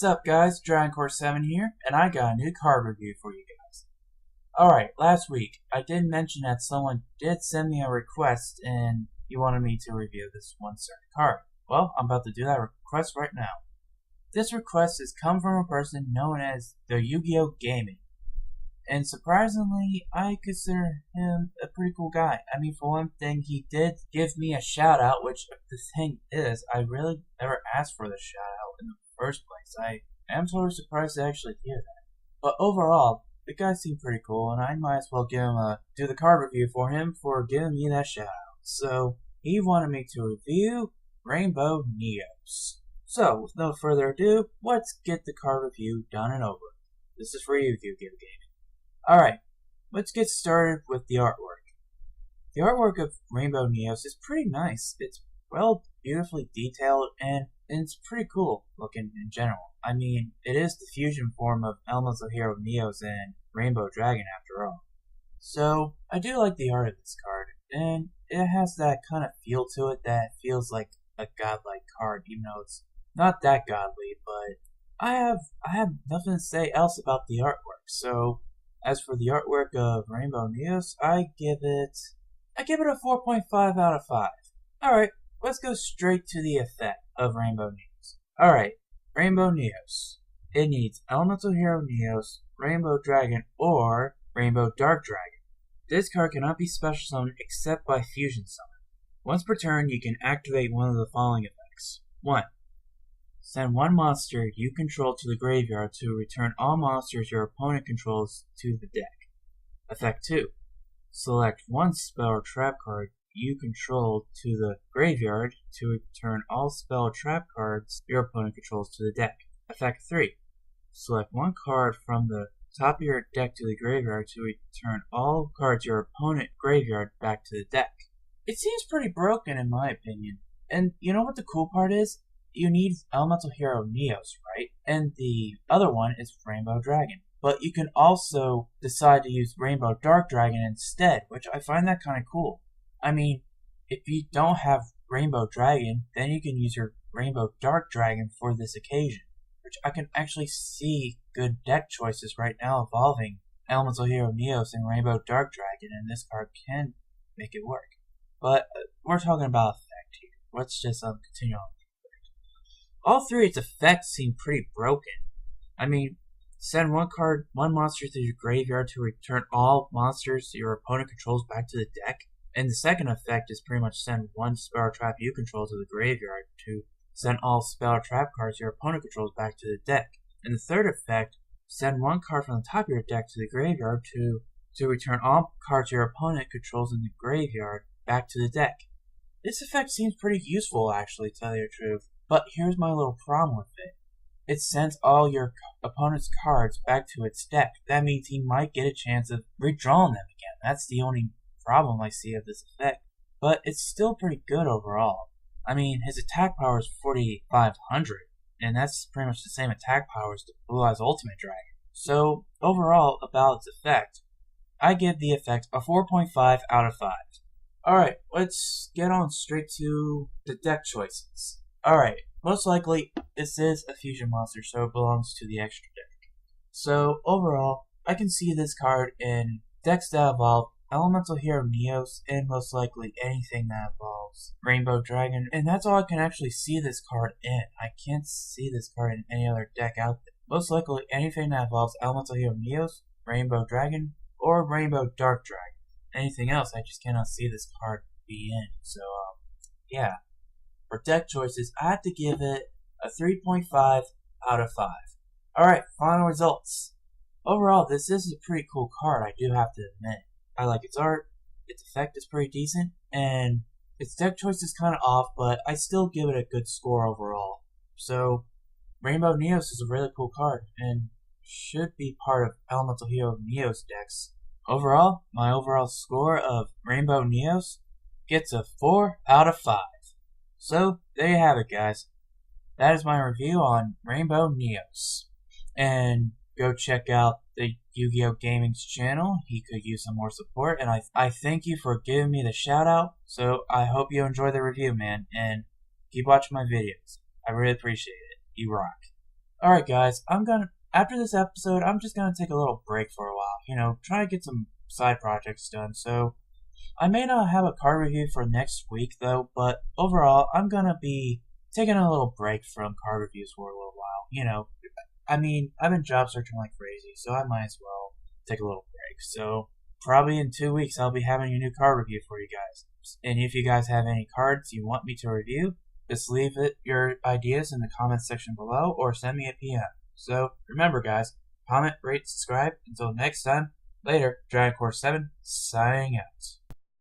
What's up guys, DragonCore7 here, and I got a new card review for you guys. Alright, last week, I did mention that someone did send me a request and he wanted me to review this one certain card. Well, I'm about to do that request right now. This request has come from a person known as TheYugiohgaming. And surprisingly, I consider him a pretty cool guy. I mean, for one thing, he did give me a shout out, which the thing is, I really never asked for the shout out in the first place. I am sort of surprised to actually hear that. But overall, the guy seemed pretty cool, and I might as well give him do the card review for him for giving me that shout out. So, he wanted me to review Rainbow Neos. So, with no further ado, let's get the card review done and over. This is for you, TheYugiohgaming. Alright, let's get started with the artwork. The artwork of Rainbow Neos is pretty nice. It's beautifully detailed and it's pretty cool looking in general. I mean, it is the fusion form of Elemental Hero Neos and Rainbow Dragon after all. So, I do like the art of this card, and it has that kind of feel to it that feels like a godlike card, even though it's not that godly, but I have nothing to say else about the artwork. So, as for the artwork of Rainbow Neos, I give it a 4.5 out of 5. Alright, let's go straight to the effect of Rainbow Neos. Alright, Rainbow Neos. It needs Elemental Hero Neos, Rainbow Dragon, or Rainbow Dark Dragon. This card cannot be special summoned except by fusion summon. Once per turn, you can activate one of the following effects. 1. Send one monster you control to the graveyard to return all monsters your opponent controls to the deck. Effect 2. Select one spell or trap card you control to the graveyard to return all spell or trap cards your opponent controls to the deck. Effect 3. Select one card from the top of your deck to the graveyard to return all cards your opponent graveyard back to the deck. It seems pretty broken in my opinion. And you know what the cool part is? You need Elemental Hero Neos, right? And the other one is Rainbow Dragon. But you can also decide to use Rainbow Dark Dragon instead, which I find that kind of cool. I mean, if you don't have Rainbow Dragon, then you can use your Rainbow Dark Dragon for this occasion, which I can actually see good deck choices right now involving Elemental Hero Neos and Rainbow Dark Dragon, and this card can make it work. But we're talking about effect here. Let's just continue on. All three of its effects seem pretty broken. I mean, send one monster to your graveyard to return all monsters your opponent controls back to the deck. And the second effect is pretty much send one spell or trap you control to the graveyard to send all spell or trap cards your opponent controls back to the deck. And the third effect, send one card from the top of your deck to the graveyard to return all cards your opponent controls in the graveyard back to the deck. This effect seems pretty useful actually, to tell you the truth. But here's my little problem with it. It sends all your opponent's cards back to its deck. That means he might get a chance of redrawing them again. That's the only problem I see of this effect. But it's still pretty good overall. I mean, his attack power is 4,500, and that's pretty much the same attack power as the Blue Eyes Ultimate Dragon. So, overall, about its effect, I give the effect a 4.5 out of 5. Alright, let's get on straight to the deck choices. Alright, most likely, this is a fusion monster, so it belongs to the extra deck. So, overall, I can see this card in decks that involve Elemental Hero Neos, and most likely anything that involves Rainbow Dragon, and that's all I can actually see this card in. I can't see this card in any other deck out there. Most likely anything that involves Elemental Hero Neos, Rainbow Dragon, or Rainbow Dark Dragon. Anything else, I just cannot see this card be in. So, yeah. For deck choices, I have to give it a 3.5 out of 5. Alright, final results. Overall, this is a pretty cool card, I do have to admit. I like its art, its effect is pretty decent, and its deck choice is kind of off, but I still give it a good score overall. So, Rainbow Neos is a really cool card, and should be part of Elemental Hero Neos decks. Overall, my overall score of Rainbow Neos gets a 4 out of 5. So, there you have it, guys. That is my review on Rainbow Neos. And go check out the Yu-Gi-Oh! Gaming's channel. He could use some more support. And I thank you for giving me the shout out. So, I hope you enjoy the review, man. And keep watching my videos. I really appreciate it. You rock. Alright, guys, after this episode, I'm just gonna take a little break for a while. Try to get some side projects done. So, I may not have a card review for next week, though, but overall, I'm gonna be taking a little break from card reviews for a little while. I've been job searching like crazy, so I might as well take a little break. So, probably in 2 weeks, I'll be having a new card review for you guys. And if you guys have any cards you want me to review, just leave your ideas in the comments section below or send me a PM. So, remember, guys, comment, rate, subscribe. Until next time, later, Dragon Core 7, signing out.